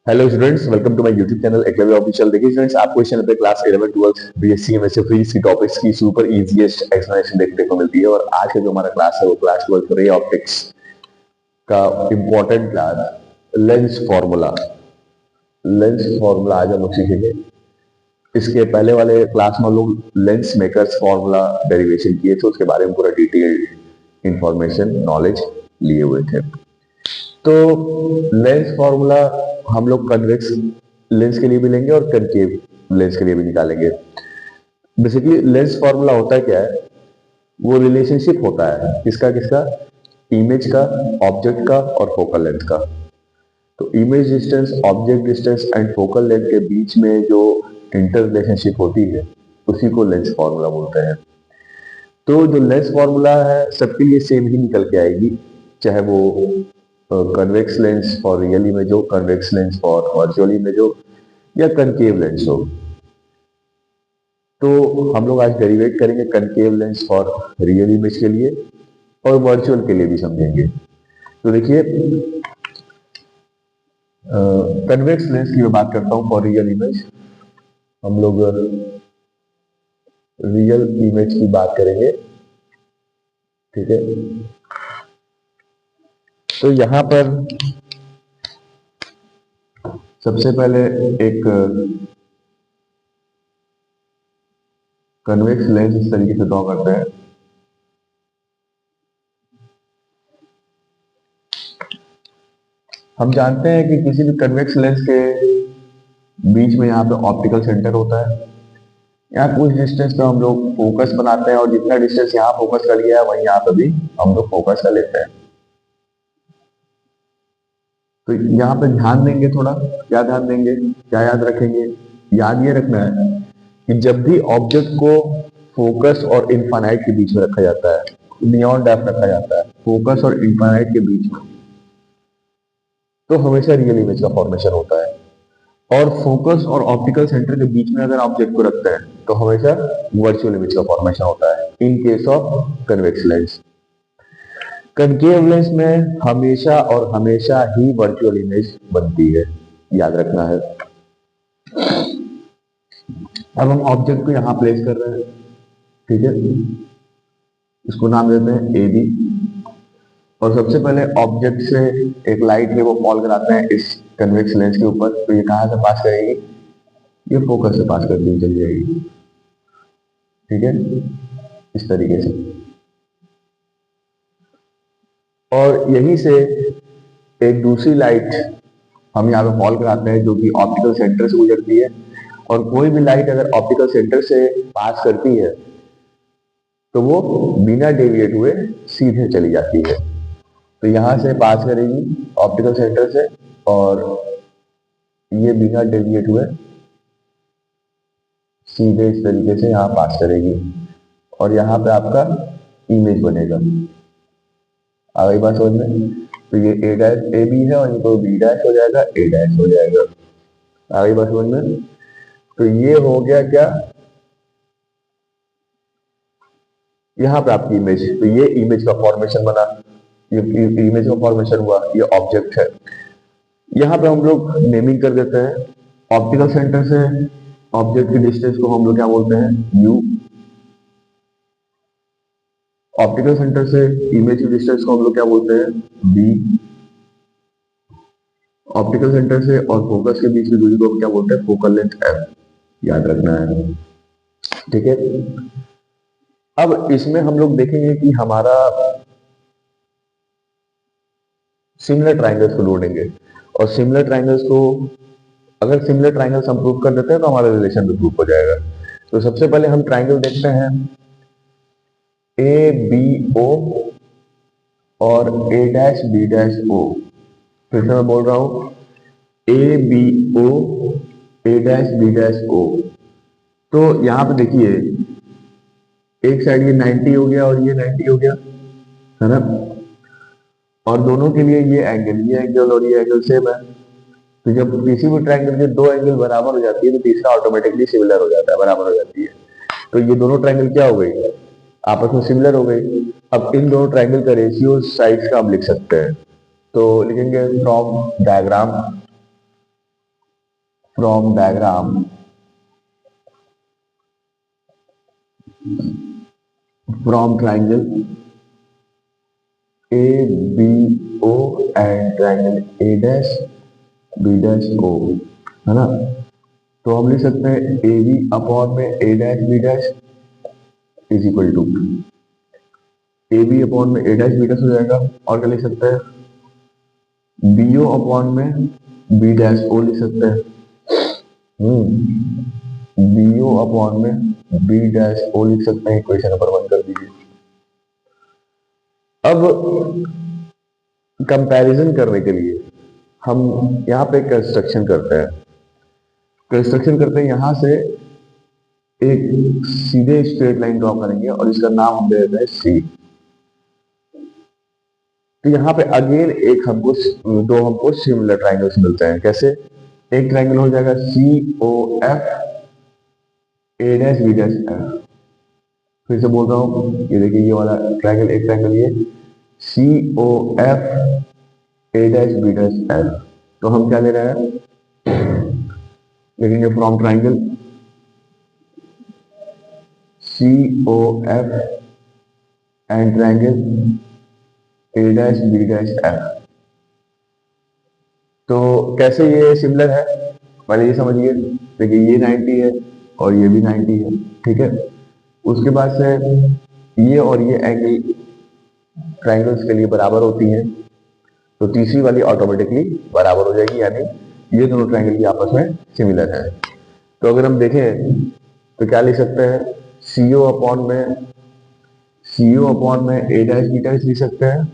Hello students, welcome to my YouTube channel Eklavya official. देखिए students, आप question पे class 11 12 BSc MSc physics की topics की सुपर इजीएस्ट एक्सप्लेनेशन देखने को मिलती है। और आज का जो हमारा क्लास है वो क्लास 12 रे ऑप्टिक्स का important class lens formula. Lens formula आज हम लोग सीखेंगे। इसके पहले वाले क्लास में हम लोग लेंस मेकर्स फॉर्मूला डेरिवेशन किए थे, उसके बारे में पूरा डिटेल्ड इंफॉर्मेशन नॉलेज लिए हुए थे। तो लेंस फॉर्मूला हम लोग कन्वेक्स लेंस के लिए भी लेंगे और कनकेव लेंस के लिए भी निकालेंगे। बेसिकली लेंस फॉर्मूला होता है क्या है, वो रिलेशनशिप होता है किसका किसका, इमेज का, ऑब्जेक्ट का और फोकल लेंथ का। तो image distance, object distance and focal length के बीच में जो इंटर रिलेशनशिप होती है उसी को लेंस फॉर्मूला बोलते हैं। तो जो लेंस फॉर्मूला है सबके लिए सेम ही निकल के आएगी, चाहे वो convex lens for real image हो, convex lens for virtual image हो या कनकेव लेंस हो। तो हम लोग आज डेरिवेट करेंगे concave lens for real image के लिए और वर्चुअल के लिए भी समझेंगे। तो देखिए, कन्वेक्स लेंस की मैं बात करता हूँ फॉर रियल इमेज। हम लोग रियल इमेज की बात करेंगे, ठीक है। तो यहाँ पर सबसे पहले एक कन्वेक्स लेंस इस तरीके से ड्रॉ करते हैं। हम जानते हैं कि किसी भी कन्वेक्स लेंस के बीच में यहाँ पे ऑप्टिकल सेंटर होता है। यहाँ कुछ डिस्टेंस पे हम लोग फोकस बनाते हैं और जितना डिस्टेंस यहाँ फोकस कर लिया है वही यहाँ पे भी हम लोग फोकस कर लेते हैं। तो यहाँ पे ध्यान देंगे, थोड़ा क्या ध्यान देंगे, क्या याद रखेंगे। याद ये रखना है कि जब भी ऑब्जेक्ट को फोकस और इनफाइनाइट के बीच में रखा जाता है, बियॉन्ड डेप्थ रखा जाता है, फोकस और इनफाइनाइट के बीच में, तो हमेशा रियल इमेज का फॉर्मेशन होता है। और फोकस और ऑप्टिकल सेंटर के बीच में अगर ऑब्जेक्ट को रखते हैं तो हमेशा वर्चुअल इमेज का फॉर्मेशन होता है in case of convex lens. Concave lens में हमेशा और हमेशा ही वर्चुअल इमेज बनती है, याद रखना है। अब हम ऑब्जेक्ट को यहां प्लेस कर रहे हैं, ठीक है। इसको नाम देते हैं ए बी। और सबसे पहले ऑब्जेक्ट से एक लाइट है वो फॉल कराते हैं इस कन्वेक्स लेंस के ऊपर। तो ये कहां से पास करेगी, ये फोकस से पास करती हुई चली जाएगी, ठीक है, इस तरीके से। और यहीं से एक दूसरी लाइट हम यहाँ पे फॉल कराते हैं जो कि ऑप्टिकल सेंटर से गुजरती है। और कोई भी लाइट अगर ऑप्टिकल सेंटर से पास करती है तो वो बिना डेविएट हुए सीधे चली जाती है। तो यहां से पास करेगी ऑप्टिकल सेंटर से और ये बिना डेविएट हुए सीधे इस तरीके से यहाँ पास करेगी और यहाँ पे आपका इमेज बनेगा। आ गई बात समझ में। तो ये ए डैश ए बी है और ये तो बी डैश हो जाएगा, ए डैश हो जाएगा। आ गई बात समझ में। तो ये हो गया क्या, यहाँ पे आपकी इमेज। तो ये इमेज का फॉर्मेशन बना, ये इमेज का फॉर्मेशन हुआ, ये ऑब्जेक्ट है। यहाँ पे हम लोग नेमिंग कर देते हैं। ऑप्टिकल सेंटर से ऑब्जेक्ट की डिस्टेंस को हम लोग क्या बोलते हैं, यू। ऑप्टिकल सेंटर से इमेज की डिस्टेंस को हम लोग क्या बोलते हैं, बी। ऑप्टिकल सेंटर से और फोकस के बीच की दूरी को हम क्या बोलते हैं, फोकल लेंथ एफ। याद रखना है, ठीक है। अब इसमें हम लोग देखेंगे कि हमारा सिमिलर ट्राइंगल्स को ढूंढेंगे। और सिमिलर ट्राइंगल्स को, अगर सिमिलर ट्राइंगल्स हम प्रूव कर देते हैं तो हमारा रिलेशन भी प्रूव हो जाएगा। तो सबसे पहले हम ट्राइंगल देखते हैं ए बी ओ और A dash B dash O. फिर से मैं बोल रहा हूं, A B O, A dash B dash O. तो यहां पे देखिए, एक साइड ये 90 हो गया और ये 90 हो गया, है ना। और दोनों के लिए ये एंगल और ये एंगल सेम है। तो जब किसी भी ट्रायंगल के दो एंगल बराबर हो जाती है तो तीसरा ऑटोमेटिकली सिमिलर हो जाता है, बराबर हो जाती है। तो ये दोनों ट्रायंगल क्या हो गई, आपस में सिमिलर हो गई। अब इन दोनों ट्रायंगल का रेशियो साइड्स का हम लिख सकते हैं। तो लिखेंगे from diagram from diagram from triangle A B O and triangle A dash B dash O, है ना। तो हम लिख सकते हैं ए बी अपॉन में A dash B dash is equal to A B upon में ए डैश बी डैश हो जाएगा, और क्या लिख सकते हैं बी ओ अपॉन में बी डैश ओ लिख सकते हैं, बी ओ अपॉन में बी डैश ओ लिख सकते हैं। इक्वेशन नंबर 1 कर दीजिए। अब कंपैरिजन करने के लिए हम यहाँ पे कंस्ट्रक्शन करते हैं यहां से एक सीधे स्ट्रेट लाइन ड्रॉ करेंगे और इसका नाम हम दे देते हैं सी। तो यहाँ पे अगेन एक हमको सिमिलर ट्राइंगल्स मिलते हैं। कैसे? एक ट्राइंगल हो जाएगा C O F A dash B dash F. फिर से बोल रहा हूँ, ये देखिए ये वाला ट्राइंगल, एक ट्राइंगल ये C O F A dash B dash F. तो हम क्या ले रहे हैं, लिखेंगे from triangle C O F and triangle A dash B dash F. तो कैसे ये सिमिलर है, पहले ये समझिए। देखिए ये 90 है और ये भी 90 है, ठीक है। उसके बाद से ये और ये एंगल ट्राइंगल्स के लिए बराबर होती हैं, तो तीसरी वाली ऑटोमेटिकली बराबर हो जाएगी, यानी ये दोनों ट्राइंगल भी आपस में सिमिलर है। तो अगर हम देखें तो क्या लिख सकते हैं, सीओ अपॉन में ए डैश बी डैश लिख सकते हैं,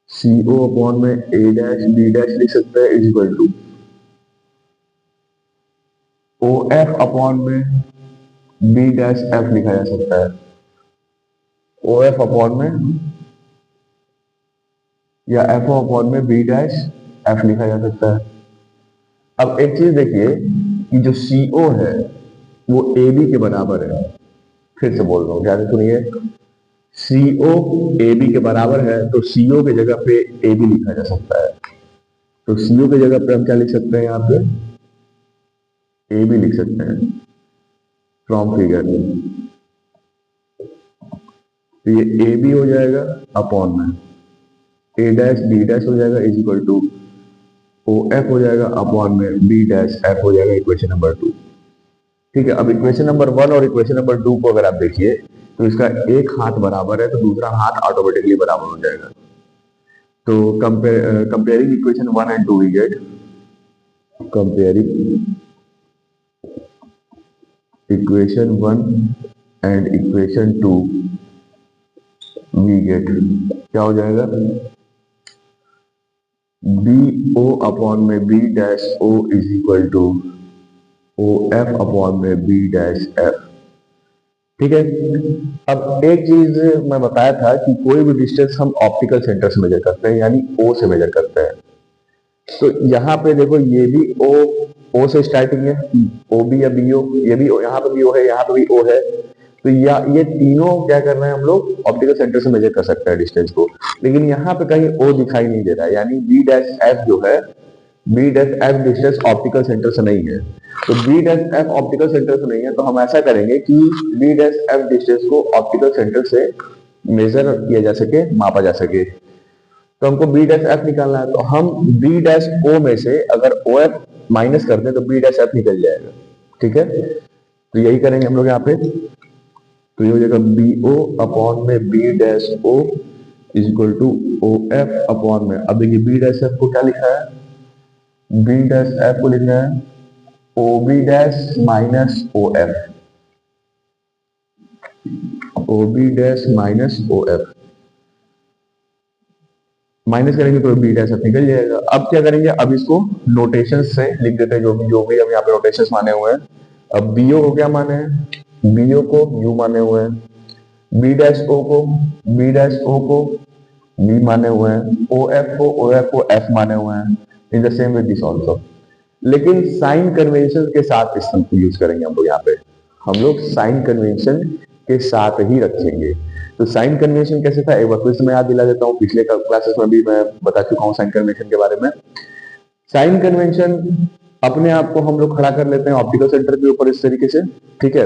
CO अपॉन में ए डैश बी डैश लिख सकते हैं is equal to O F upon में बी डैश एफ लिखा जा सकता है। ओ एफ अपॉन में या एफ अपॉन में बी डैश एफ लिखा जा सकता है। अब एक चीज देखिए कि जो CO है वो AB के बराबर है। फिर से बोल रहा हूं, ध्यान से सुनिए। CO AB के बराबर है तो CO की जगह पे AB लिखा जा सकता है। तो CO की जगह पे हम क्या लिख सकते हैं, यहाँ पे AB लिख सकते हैं फ्रॉम फिगर। तो ये AB हो जाएगा अपॉन में ए डैश बी डैश हो जाएगा is equal to O F हो जाएगा अपॉन में बी डैश एफ हो जाएगा, इक्वेशन नंबर 2। ठीक है। अब इक्वेशन नंबर 1 और इक्वेशन नंबर 2 को अगर आप देखिए तो इसका एक हाथ बराबर है तो दूसरा हाथ ऑटोमेटिकली बराबर हो जाएगा। तो comparing equation 1 and 2 we get, comparing equation 1 and equation 2 we get क्या हो जाएगा, बी ओ अपॉन में B dash O is equal to O F upon में बी डैश एफ। ठीक है। अब एक चीज मैं बताया था कि कोई भी डिस्टेंस हम ऑप्टिकल सेंटर से मेजर करते हैं, यानी O से मेजर करते हैं। तो यहाँ पे देखो ये भी O से स्टार्टिंग है, O भी या BO, ये भी यहाँ पे भी O है, यहाँ पे भी O है। तो ये तीनों क्या कर रहे हैं, हम लोग ऑप्टिकल सेंटर से मेजर कर सकते हैं डिस्टेंस को। लेकिन यहाँ पे कहीं O दिखाई नहीं दे रहा है, यानी बी डैश एफ जो है, B dash F distance optical centre से नहीं है। तो B dash F optical centre से नहीं है तो हम ऐसा करेंगे कि बी डैश एफ डिस्टेंस को ऑप्टिकल सेंटर से मेजर किया जा सके, मापा जा सके। तो हमको बी डैश एफ निकालना है, तो हम बी डैश ओ में से अगर ओ एफ माइनस कर दें तो बी डैश एफ निकल जाएगा। ठीक है। तो यही करेंगे हम लोग यहाँ पे। तो ये हो जाएगा बी ओ अपॉन में B dash O is equal to O F upon में, अब देखिए बी डैश एफ को क्या लिखा है, बी डैश एफ को लिखना है O B dash minus O F, O B dash minus O F. Minus करेंगे तो बी डैश एफ निकल जाएगा। अब क्या करेंगे, अब इसको नोटेशन से लिख देते हैं, जो भी हम यहाँ पे नोटेशन माने हुए हैं। अब बीओ को क्या माने हैं, बीओ को यू माने हुए हैं, बी डैश ओ को बी माने हुए हैं, ओ एफ को एफ माने हुए हैं। In the same with this also. लेकिन साइन कन्वेंशन के साथ इस को यूज करेंगे हम लोग यहाँ पे, हम लोग साइन कन्वेंशन के साथ ही रखेंगे। तो साइन कन्वेंशन कैसे था, एक बार फिर से मैं याद दिला देता हूँ, पिछले क्लासेस में भी मैं बता चुका हूँ साइन कन्वेंशन के बारे में। साइन कन्वेंशन अपने आप को हम लोग खड़ा कर लेते हैं ऑप्टिकल सेंटर के ऊपर इस तरीके से, ठीक है।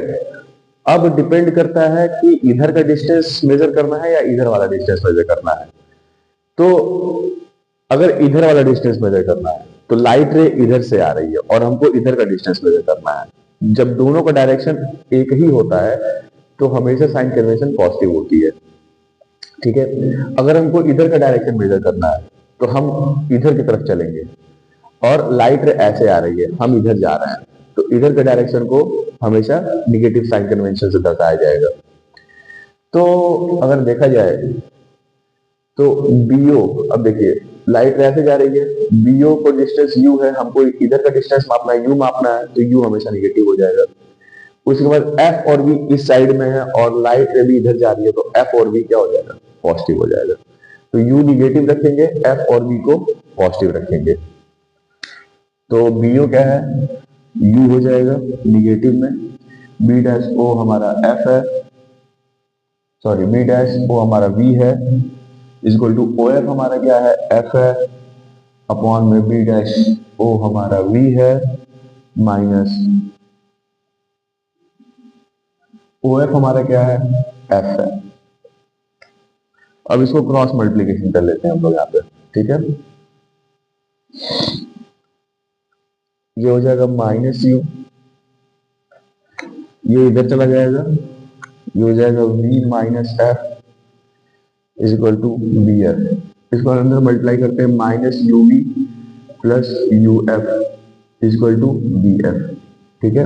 अब डिपेंड करता है कि इधर का डिस्टेंस मेजर करना है या इधर वाला डिस्टेंस मेजर करना है। तो अगर इधर वाला डिस्टेंस मेजर करना है तो लाइट रे इधर से आ रही है और हमको इधर का डिस्टेंस मेजर करना है। जब दोनों का डायरेक्शन एक ही होता है तो हमेशा साइन कन्वेंशन पॉजिटिव होती है, ठीक है। अगर हमको इधर का डायरेक्शन मेजर करना है तो हम इधर की तरफ चलेंगे और लाइट रे ऐसे आ रही है, हम इधर जा रहे हैं, तो इधर के डायरेक्शन को हमेशा निगेटिव साइन कन्वेंशन से दर्शाया जाएगा। तो अगर देखा जाए तो बीओ, अब देखिए लाइट ऐसे जा रही है, बीओ को डिस्टेंस यू है, हमको इधर का डिस्टेंस मापना है, यू मापना है, तो यू हमेशा निगेटिव हो जाएगा। उसके बाद एफ और वी इस साइड में है और लाइट भी इधर जा रही है, तो एफ और वी क्या हो जाएगा, पॉजिटिव हो जाएगा। तो यू निगेटिव रखेंगे, एफ और वी को पॉजिटिव रखेंगे। तो बीओ क्या है, यू हो जाएगा निगेटिव में, बी डैश ओ हमारा एफ है, सॉरी बी डैश ओ हमारा वी है, इक्वल टू ओ एफ हमारा क्या है, एफ है, अपॉन में बी डैश ओ हमारा वी है, माइनस ओ एफ हमारा क्या है, एफ है। अब इसको क्रॉस मल्टीप्लीकेशन कर लेते हैं हम लोग यहाँ पे, ठीक है। ये हो जाएगा माइनस यू, ये इधर चला जाएगा, ये हो जाएगा v minus F is equal to B F. इसको अंदर मल्टीप्लाई करते हैं, minus U V plus U F is equal to B F, ठीक है।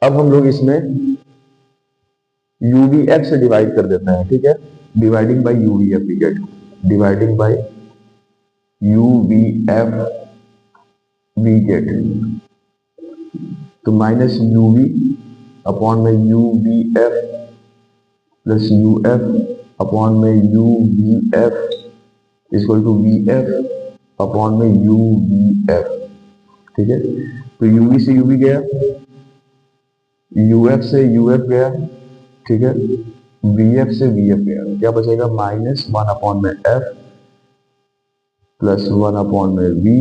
अब हम लोग इसमें यू वी एफ से डिवाइड कर देते हैं, ठीक है। Dividing by U V F we get, dividing by U V F we get, तो माइनस यू वी अपॉन में U V F plus U F upon में U V F equal to V F upon में U V F, ठीक है। तो U V से U V गया, U F से यू एफ गया, ठीक है, वी एफ से वी एफ गया, क्या बचेगा, माइनस वन अपॉन में एफ प्लस वन अपॉन में V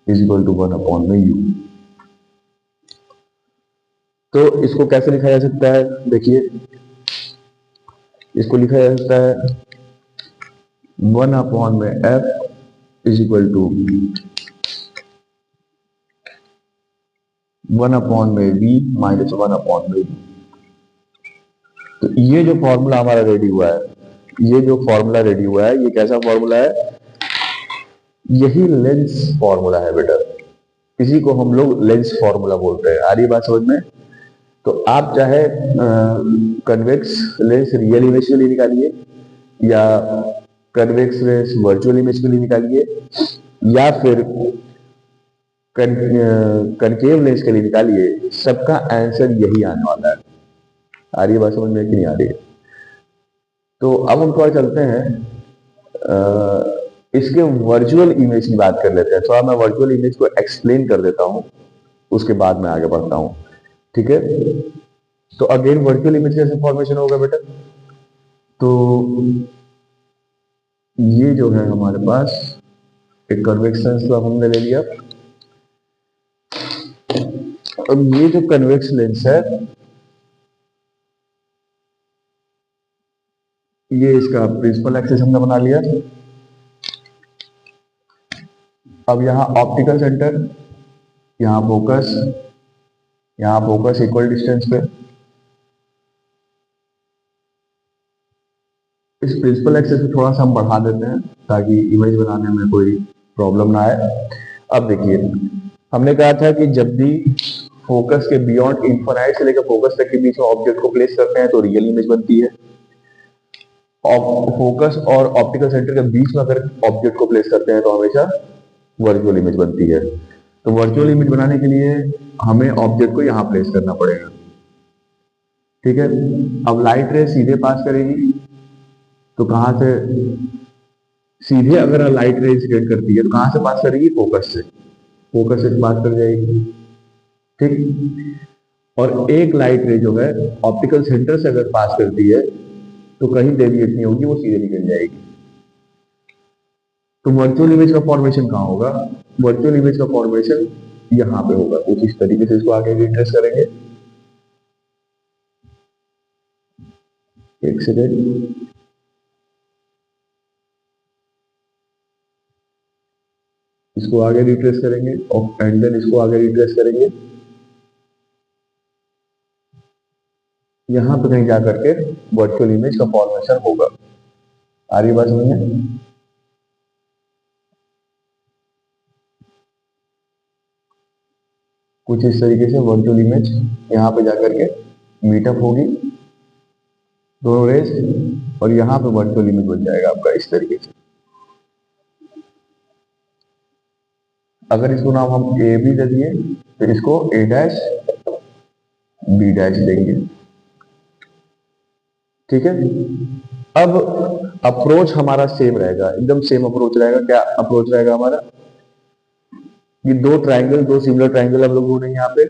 is equal to one upon में यू। तो इसको कैसे लिखा जा सकता है, देखिए इसको लिखा जा सकता है वन अपॉन में F is equal to one upon में वी माइनस वन अपॉन में वी। तो ये जो फॉर्मूला हमारा रेडी हुआ है, ये जो फॉर्मूला रेडी हुआ है, ये कैसा फॉर्मूला है, यही लेंस फॉर्मूला है बेटा, इसी को हम लोग लेंस फॉर्मूला बोलते हैं। आ रही बात समझ में। तो आप चाहे कन्वेक्स लेंस रियल इमेज के लिए निकालिए या कन्वेक्स लेंस वर्चुअल इमेज के लिए निकालिए या फिर कनकेव लेंस के लिए निकालिए, सबका आंसर यही आने वाला है। आ रही है बात समझ में कि नहीं आ रही है। तो अब हम थोड़ा चलते हैं इसके वर्चुअल इमेज की बात कर लेते हैं। थोड़ा मैं वर्चुअल इमेज को एक्सप्लेन कर देता हूं, उसके बाद मैं आगे बढ़ता हूं, ठीक है। तो अगेन वर्चुअल इमेज कैसे फॉर्मेशन होगा बेटा, तो ये जो है हमारे पास एक कन्वेक्स लेंस तो हमने ले लिया। अब ये जो कन्वेक्स लेंस है, ये इसका प्रिंसिपल एक्सिस हमने बना लिया। अब यहाँ ऑप्टिकल सेंटर, यहाँ फोकस इक्वल डिस्टेंस पे। इस प्रिंसिपल एक्सिस को थोड़ा सा हम बढ़ा देते हैं ताकि इमेज बनाने में कोई प्रॉब्लम ना आए। अब देखिए हमने कहा था कि जब भी फोकस के बियॉन्ड इन्फिनाइट से लेकर फोकस तक के बीच में ऑब्जेक्ट को प्लेस करते हैं तो रियल इमेज बनती है। फोकस और ऑप्टिकल सेंटर के बीच में अगर ऑब्जेक्ट को प्लेस करते हैं तो हमेशा वर्चुअल इमेज बनती है। तो वर्चुअल इमेज बनाने के लिए हमें ऑब्जेक्ट को यहां प्लेस करना पड़ेगा, ठीक है। अब लाइट रे सीधे पास करेगी, तो कहां से सीधे अगर लाइट रे इंसिडेंट करती है तो कहां से पास करेगी, फोकस से पास कर जाएगी, ठीक। और एक लाइट रे जो है ऑप्टिकल सेंटर से अगर पास करती है तो कहीं डेविएट नहीं होगी, वो सीधे निकल जाएगी। तो वर्चुअल इमेज का फॉर्मेशन कहाँ होगा? वर्चुअल इमेज का फॉर्मेशन यहाँ पे होगा। कुछ इस तरीके से इसको आगे रिट्रेस करेंगे। एक सेकेंड, इसको आगे रिट्रेस करेंगे और एंड देन इसको आगे रिट्रेस करेंगे। यहां पे कहीं जाकर के वर्चुअल इमेज का फॉर्मेशन होगा। आ रही बात समझ में? कुछ इस तरीके से वर्चुअल इमेज यहाँ पे जाकर के मीटअप होगी दोनों रेस, और यहाँ पे वर्चुअल इमेज बन जाएगा आपका इस तरीके से। अगर इसको नाम हम ए बी दे दिए तो इसको ए डैश बी डैश देंगे। ठीक है, अब अप्रोच हमारा सेम रहेगा, एकदम सेम अप्रोच रहेगा। क्या अप्रोच रहेगा हमारा? ये दो ट्राइंगल, दो सिमिलर ट्राइंगल हम लोग ढूंढेंगे यहाँ पे।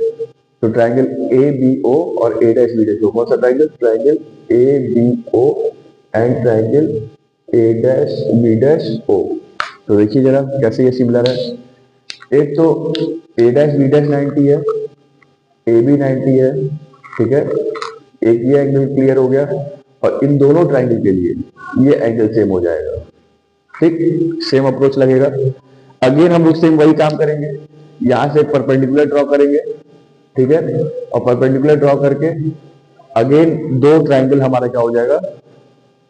तो ट्राइंगल ए बी ओ और A dash B dash O. कौन सा triangle? Triangle A B O and triangle A dash B dash O. तो देखिए जरा कैसे ये सिमिलर है। एक तो ए डैश बी डैश 90 है, ए बी 90 है। ठीक है, एक ये एंगल क्लियर हो गया, और इन दोनों ट्राइंगल के लिए ये एंगल सेम हो जाएगा। ठीक, सेम अप्रोच लगेगा। अगेन हम लोग सेम वही काम करेंगे, यहां से परपेंडिकुलर ड्रॉ करेंगे। ठीक है, और परपेंडिकुलर ड्रॉ करके अगेन दो ट्राइंगल हमारा क्या हो जाएगा,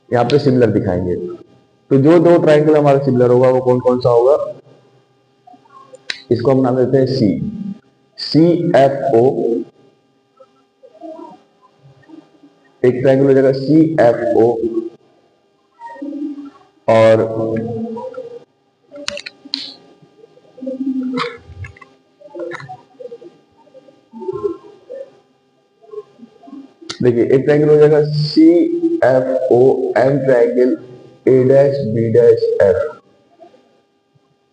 यहाँ पे सिमिलर दिखाएंगे। तो जो दो ट्राइंगल हमारा सिमिलर होगा वो कौन कौन सा होगा? इसको हम नाम देते हैं सी, सी एफ ओ। एक ट्राइंगल हो जाएगा सी एफ ओ, और देखिए एक ट्राइंगल हो जाएगा C F O and triangle A dash B dash F,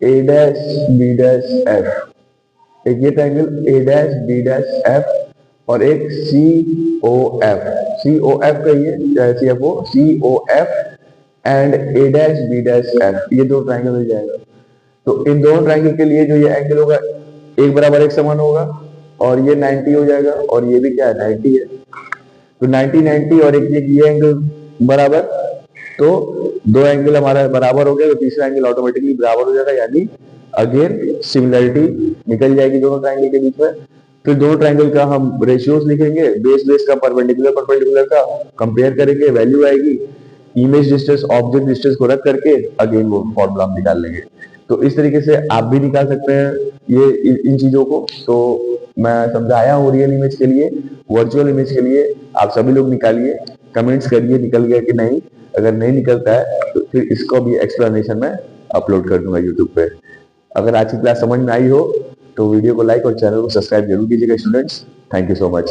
A dash B dash F. एक ये triangle A dash B dash F, और एक C O F, C O F कहिए, C F O, C O F and A dash B dash F. ये दो triangle मिल जाएगा। तो इन दोनों ट्राइंगल के लिए जो ये एंगल होगा एक बराबर एक समान होगा, और ये 90 हो जाएगा, और ये भी क्या है 90 है। तो 90 90 और एक ये एंगल बराबर, तो दो एंगल हमारा बराबर हो गया, तो तीसरा एंगल ऑटोमेटिकली बराबर हो जाएगा, यानी अगेन सिमिलरिटी निकल जाएगी दोनों ट्राइंगल के बीच में। फिर दोनों ट्राइंगल का हम रेशियोज लिखेंगे, बेस बेस का, परपेंडिकुलर परपेंडिकुलर का कंपेयर करेंगे, वैल्यू आएगी, इमेज डिस्टेंस ऑब्जेक्ट डिस्टेंस को रख करके अगेन वो फॉर्मूला हम निकाल लेंगे। तो इस तरीके से आप भी निकाल सकते हैं ये इन चीजों को। तो मैं समझाया हूँ रियल इमेज के लिए, वर्चुअल इमेज के लिए आप सभी लोग निकालिए, कमेंट्स करिए निकल गया कि नहीं। अगर नहीं निकलता है तो फिर इसको भी एक्सप्लेनेशन में अपलोड कर दूंगा यूट्यूब पे। अगर आज की क्लास समझ में आई हो तो वीडियो को लाइक और चैनल को सब्सक्राइब जरूर कीजिएगा students. Thank you so much.